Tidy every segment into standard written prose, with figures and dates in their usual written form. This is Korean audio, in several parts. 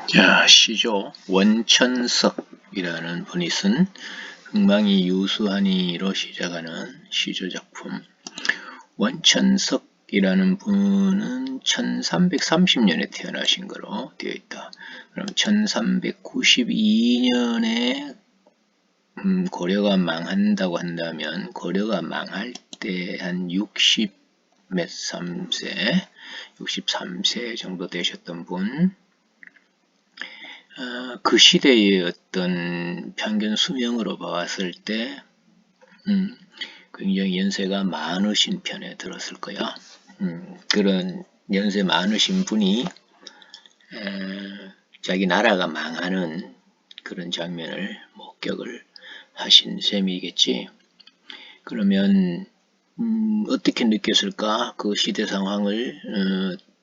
자, 시조 원천석이라는 분이 쓴 흥망이 유수하니로 시작하는 시조 작품. 원천석이라는 분은 1330년에 태어나신 거로 되어 있다. 그럼 1392년에 고려가 망한다고 한다면 고려가 망할 때 한 60 몇 3세, 63세 정도 되셨던 분. 그 시대의 어떤 평균 수명으로 봤을 때 굉장히 연세가 많으신 편에 들었을 거야. 그런 연세 많으신 분이 자기 나라가 망하는 그런 장면을 목격을 하신 셈이겠지. 그러면 어떻게 느꼈을까? 그 시대 상황을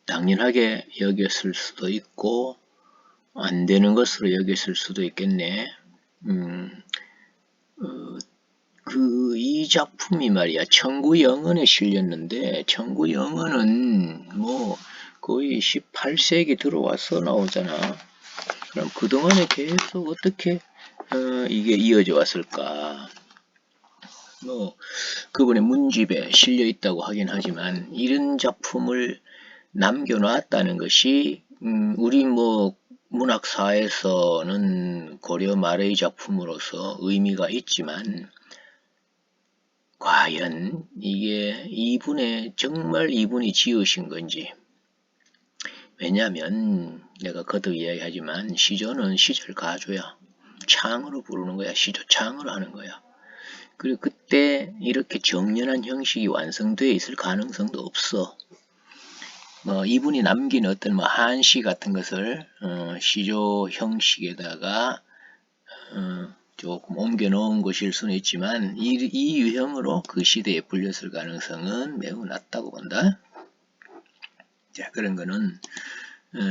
당연하게 여겼을 수도 있고 안 되는 것으로 여겼을 수도 있겠네. 이 작품이 말이야, 청구영언에 실렸는데, 청구영언은 뭐 거의 18세기 들어와서 나오잖아. 그럼 그동안에 계속 어떻게 이게 이어져 왔을까? 뭐 그분의 문집에 실려 있다고 하긴 하지만 이런 작품을 남겨놨다는 것이 우리 뭐 문학사에서는 고려 말의 작품으로서 의미가 있지만 과연 이게 정말 이분이 지으신 건지. 왜냐하면 내가 거듭 이야기하지만 시조는 시절 가조야. 창으로 부르는 거야. 시조 창으로 하는 거야. 그리고 그때 이렇게 정연한 형식이 완성되어 있을 가능성도 없어. 이분이 남긴 어떤 한시 같은 것을 시조 형식에다가 조금 옮겨 놓은 것일 수는 있지만 이 유형으로 그 시대에 불렸을 가능성은 매우 낮다고 본다. 자, 그런 거는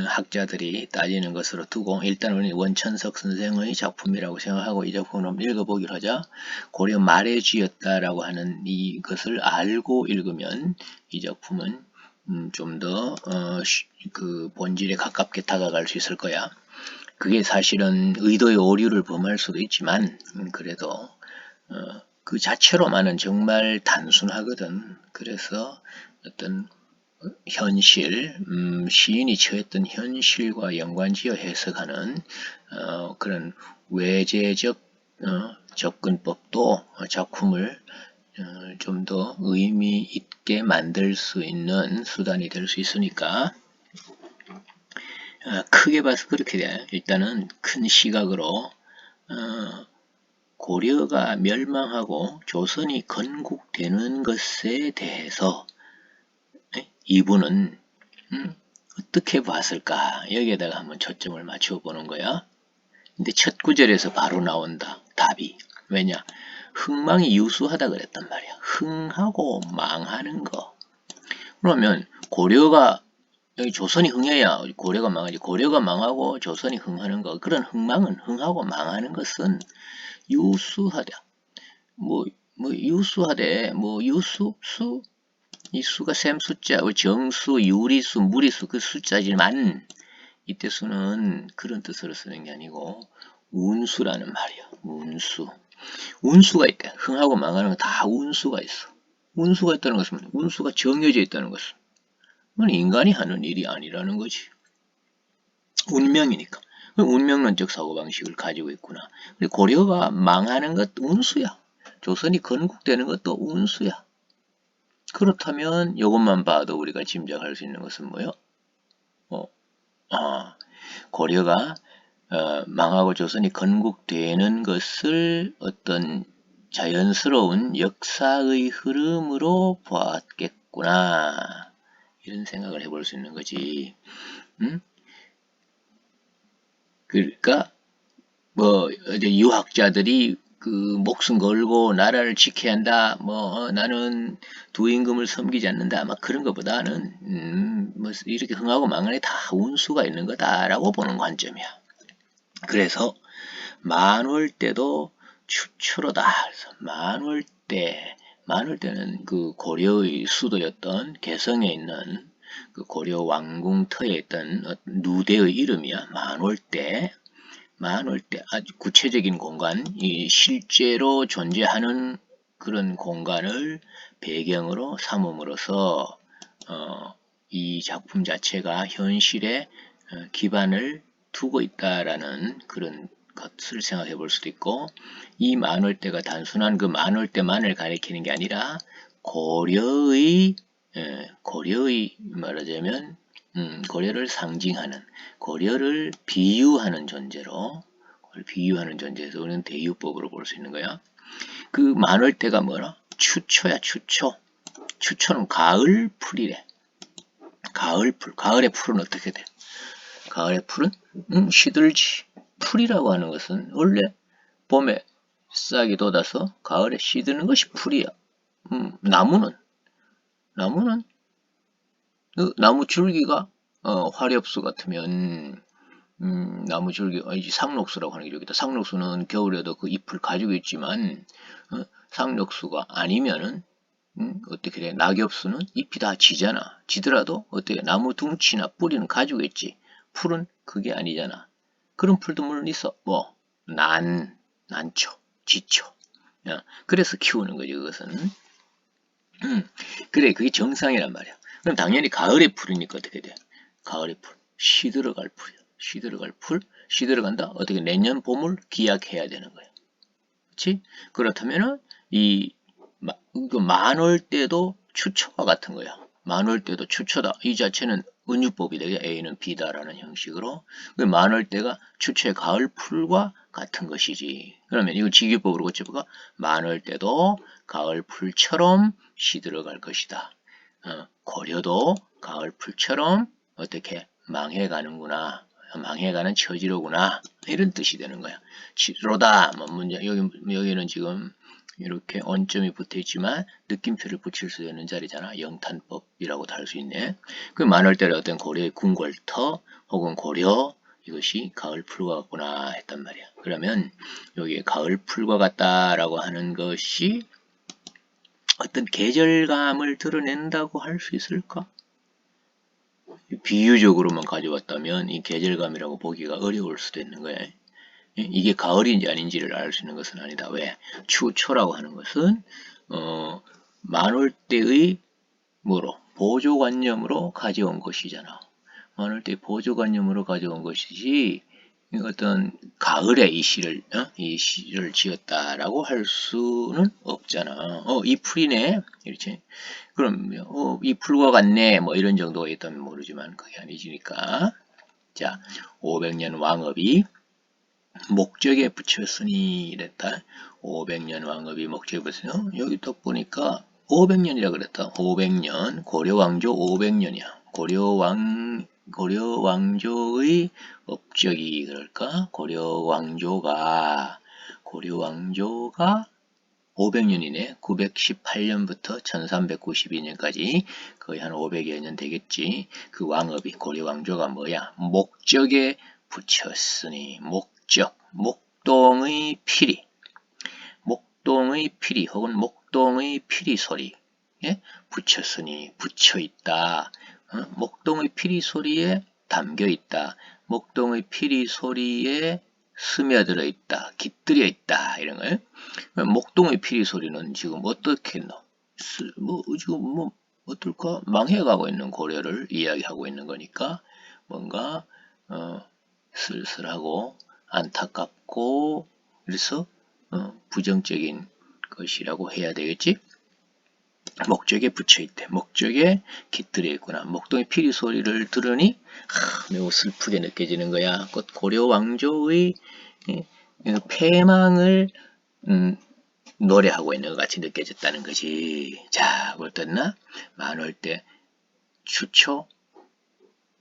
학자들이 따지는 것으로 두고 일단 우리 원천석 선생의 작품이라고 생각하고 이 작품을 한번 읽어보기로 하자. 고려 말에 지었다라고 하는 이것을 알고 읽으면 이 작품은 좀 더 그 본질에 가깝게 다가갈 수 있을 거야. 그게 사실은 의도의 오류를 범할 수도 있지만 그래도 그 자체로만은 정말 단순하거든. 그래서 어떤 현실, 시인이 처했던 현실과 연관지어 해석하는 그런 외제적 접근법도 작품을 좀 더 의미 있게 만들 수 있는 수단이 될 수 있으니까 크게 봐서 그렇게 돼. 일단은 큰 시각으로 고려가 멸망하고 조선이 건국되는 것에 대해서 이분은 어떻게 봤을까? 여기에다가 한번 초점을 맞춰 보는 거야. 근데 첫 구절에서 바로 나온다. 답이. 왜냐? 흥망이 유수하다 그랬단 말이야. 흥하고 망하는 거. 그러면 고려가 여기 조선이 흥해야 고려가 망하지. 고려가 망하고 조선이 흥하는 거. 그런 흥하고 망하는 것은 유수하다. 유수하되 유수 수 이 수가 셈 숫자, 정수, 유리수, 무리수 그 숫자지만 이때 수는 그런 뜻으로 쓰는 게 아니고 운수라는 말이야. 운수가 있대. 흥하고 망하는 건 다 운수가 있어. 운수가 있다는 것은 운수가 정해져 있다는 것은 그건 인간이 하는 일이 아니라는 거지. 운명이니까. 운명론적 사고방식을 가지고 있구나. 고려가 망하는 것도 운수야. 조선이 건국되는 것도 운수야. 그렇다면 이것만 봐도 우리가 짐작할 수 있는 것은 뭐요? 고려가 망하고 조선이 건국되는 것을 어떤 자연스러운 역사의 흐름으로 보았겠구나. 이런 생각을 해볼 수 있는 거지. 그러니까 이제 유학자들이 그 목숨 걸고 나라를 지켜야 한다. 나는 두 임금을 섬기지 않는다. 아마 그런 것보다는 이렇게 흥하고 망하는 다 운수가 있는 거다라고 보는 관점이야. 그래서 만월 때도 추초로다. 그래서 만월 때는 그 고려의 수도였던 개성에 있는 그 고려 왕궁터에 있던 누대의 이름이야. 만월대. 만월대 아주 구체적인 공간, 이 실제로 존재하는 그런 공간을 배경으로 삼음으로써 이 작품 자체가 현실에 기반을 두고 있다라는 그런 것을 생각해 볼 수도 있고, 이 만월대가 단순한 그 만월대만을 가리키는 게 아니라 고려의 말하자면 고려를 상징하는, 고려를 비유하는 존재로, 존재에서 우리는 대유법으로 볼 수 있는 거야. 그 만월대가 뭐라? 추초야, 추초. 추초는 가을 풀이래. 가을 풀. 가을의 풀은 어떻게 돼? 가을의 풀은 시들지. 풀이라고 하는 것은 원래 봄에 싹이 돋아서 가을에 시드는 것이 풀이야. 나무는 나무 줄기가 화렵수 같으면 나무 줄기, 상록수라고 하는 게 여기다. 상록수는 겨울에도 그 잎을 가지고 있지만 상록수가 아니면은 어떻게 돼? 낙엽수는 잎이 다 지잖아. 지더라도 어떻게 나무 둥치나 뿌리는 가지고 있지. 풀은 그게 아니잖아. 그런 풀도 물론 있어. 뭐 난초, 지초. 그래서 키우는 거지 그것은. 그래, 그게 정상이란 말이야. 그럼 당연히 가을의 풀이니까 어떻게 돼? 가을의 풀, 시들어갈 풀이야. 시들어갈 풀, 시들어간다. 어떻게 내년 봄을 기약해야 되는 거야. 그렇지? 그렇다면은 그 만월대도 추초와 같은 거야. 만월대도 추초다. 이 자체는 은유법이 되게 A는 B다라는 형식으로. 만월대가 추초의 가을 풀과 같은 것이지. 그러면 이걸 직유법으로 고쳐볼까? 만월대도 가을 풀처럼 시들어갈 것이다. 고려도 가을 풀처럼 어떻게 망해가는구나. 망해가는 처지로구나. 이런 뜻이 되는 거야. 치로다. 뭐 문제 여기는 지금 이렇게 언점이 붙어 있지만 느낌표를 붙일 수 있는 자리잖아. 영탄법이라고도 할 수 있네. 그 만월대를 어떤 고려의 궁궐터 혹은 고려 이것이 가을 풀과 같구나 했단 말이야. 그러면 여기에 가을 풀과 같다라고 하는 것이 어떤 계절감을 드러낸다고 할 수 있을까? 비유적으로만 가져왔다면 이 계절감이라고 보기가 어려울 수도 있는 거야. 이게 가을인지 아닌지를 알 수 있는 것은 아니다. 왜? 추초라고 하는 것은 만월대의 보조관념으로 가져온 것이잖아. 만월대의 보조관념으로 가져온 것이지 어떤 가을에 이 시를 지었다라고 할 수는 없잖아. 이 풀이네. 이렇지. 그럼 이 풀과 같네. 뭐 이런 정도가 있다면 모르지만 그게 아니지니까. 자, 500년 왕업이 목적에 붙였으니 이랬다. 500년 왕업이 목적에 붙였으니 여기 딱 보니까 500년이라 그랬다. 500년 고려왕조 500년이야. 고려왕조의 업적이 그럴까? 고려왕조가 500년이네. 918년부터 1392년까지 거의 한 500여 년 되겠지. 그 왕업이 고려왕조가 뭐야? 목적에 붙였으니 목동의 피리 혹은 목동의 피리 소리 붙였으니 붙여있다. 목동의 피리 소리에 담겨있다. 목동의 피리 소리에 스며들어 있다. 깃들여 있다. 이런 거예요. 목동의 피리 소리는 지금 어떻게 지금 어떨까? 망해가고 있는 고려를 이야기하고 있는 거니까 뭔가 쓸쓸하고 안타깝고 그래서 부정적인 것이라고 해야 되겠지? 목적에 붙여있대. 목적에 깃들여 있구나. 목동의 피리 소리를 들으니 매우 슬프게 느껴지는 거야. 고려 왕조의 패망을 노래하고 있는 것 같이 느껴졌다는 거지. 자, 어떻나? 만월대 추초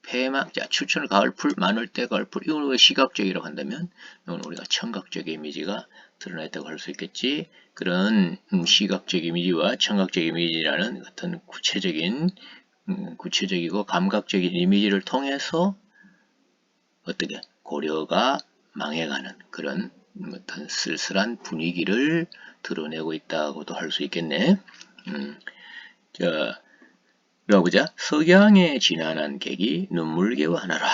폐막, 자, 추천을 가을풀, 만월대 가을풀, 이걸 우리가 시각적이라고 한다면, 이건 우리가 청각적 이미지가 드러나 있다고 할 수 있겠지. 그런 시각적 이미지와 청각적 이미지라는 어떤 구체적이고 감각적인 이미지를 통해서 어떻게 고려가 망해가는 그런 어떤 쓸쓸한 분위기를 드러내고 있다고도 할 수 있겠네. 자, 보자. 석양에 지난한 객이 눈물겨워하느라.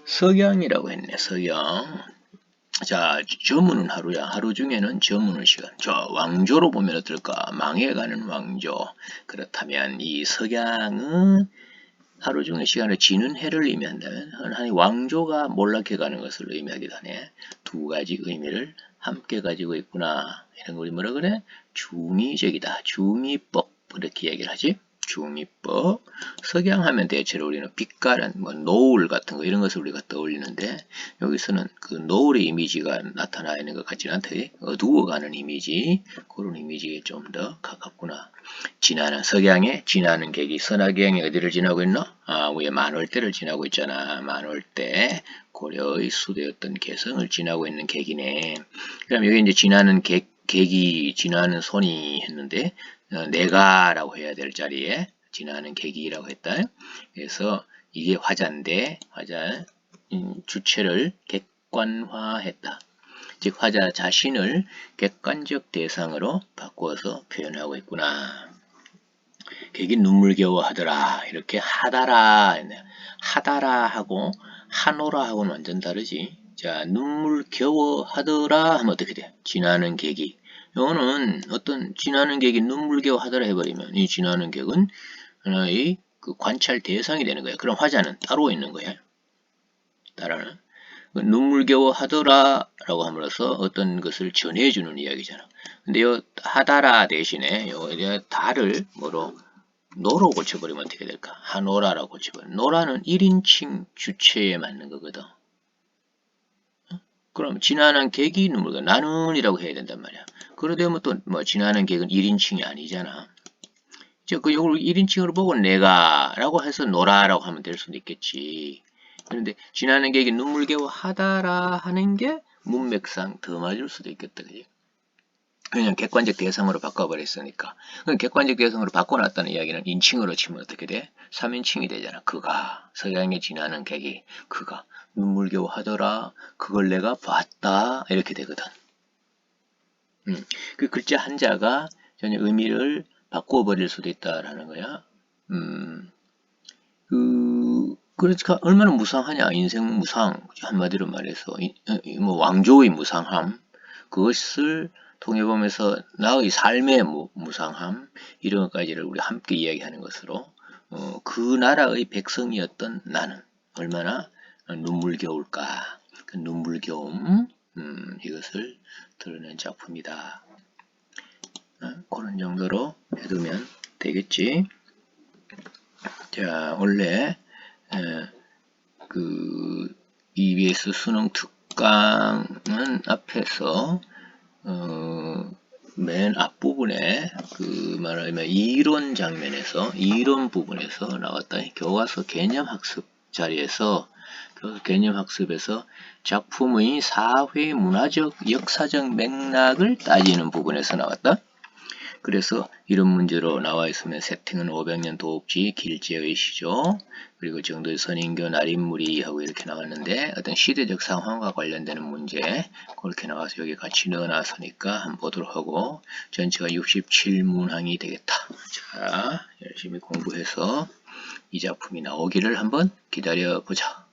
석양이라고 했네. 석양. 자, 저무는 하루야. 하루 중에는 저무는 시간. 저 왕조로 보면 어떨까? 망해가는 왕조. 그렇다면 이 석양은 하루 중의 시간을 지는 해를 의미한다면 한 왕조가 몰락해가는 것을 의미하기도 하네. 두 가지 의미를 함께 가지고 있구나. 이런 걸 우리 뭐라 그래? 중의적이다. 중의법 이렇게 얘기를 하지. 중의법. 석양하면 대체로 우리는 빛깔은 뭐 노을 같은 거 이런 것을 우리가 떠올리는데 여기서는 그 노을의 이미지가 나타나 있는 것 같지는 않다. 어두워가는 이미지 그런 이미지에 좀 더 가깝구나. 지나는 석양에 지나는 객이 선악여행이 어디를 지나고 있나? 위에 만월대를 지나고 있잖아. 만월대 고려의 수도였던 개성을 지나고 있는 객이네. 그럼 여기 이제 지나는 객이 지나는 손이 했는데 내가라고 해야 될 자리에 지나는 객이라고 했다. 그래서 이게 화자인데 화자 주체를 객관화했다. 즉 화자 자신을 객관적 대상으로 바꾸어서 표현하고 있구나. 객이 눈물겨워하더라. 이렇게 하다라. 하다라 하고 하노라 하고는 완전 다르지. 자, 눈물겨워하더라 하면 어떻게 돼? 지나는 객이. 이거는 어떤 지나는 객이 눈물겨워하더라 해버리면 이 지나는 객은 하나의 그 관찰 대상이 되는 거야. 그럼 화자는 따로 있는 거야. 따라는. 눈물겨워하더라 라고 함으로써 어떤 것을 전해주는 이야기잖아. 근데 요 하다라 대신에 요 다를 뭐로 노로 고쳐버리면 어떻게 될까? 하노라라고 고쳐버리면 노라는 1인칭 주체에 맞는 거거든. 그럼 지나는 객이 눈물겨 나는 이라고 해야 된단 말이야. 그러되면 또 뭐 지나는 객은 1인칭이 아니잖아. 이제 그 요걸 1인칭으로 보고 내가 라고 해서 노라라고 하면 될 수도 있겠지. 그런데 지나는 객이 눈물겨워하다라 하는 게 문맥상 더 맞을 수도 있겠다. 그지? 그냥 객관적 대상으로 바꿔버렸으니까. 객관적 대상으로 바꿔놨다는 이야기는 인칭으로 치면 어떻게 돼? 3인칭이 되잖아. 그가 석양에 지나는 객이 그가 눈물겨워하더라. 그걸 내가 봤다. 이렇게 되거든. 그 글자 한자가 전혀 의미를 바꿔버릴 수도 있다라는 거야. 그러니까 얼마나 무상하냐. 인생 무상. 한마디로 말해서 뭐 왕조의 무상함. 그것을 통해보면서 나의 삶의 무상함 이런 것까지를 우리 함께 이야기하는 것으로 그 나라의 백성이었던 나는 얼마나 눈물겨울까. 그 눈물겨움 이것을 드러낸 작품이다. 그런 정도로 해두면 되겠지. 자, 원래 그 EBS 수능 특강은 앞에서 맨 앞부분에 그 말하자면 이론 장면에서 이론 부분에서 나왔다. 교과서 개념학습 자리에서 개념학습에서 작품의 사회 문화적 역사적 맥락을 따지는 부분에서 나왔다. 그래서 이런 문제로 나와 있으면 세팅은 500년 도읍지 길제의 시조 그리고 정도의 선인교 날인무리 하고 이렇게 나왔는데 어떤 시대적 상황과 관련되는 문제 그렇게 나와서 여기 같이 넣어놨으니까 한번 보도록 하고 전체가 67문항이 되겠다. 자, 열심히 공부해서 이 작품이 나오기를 한번 기다려 보자.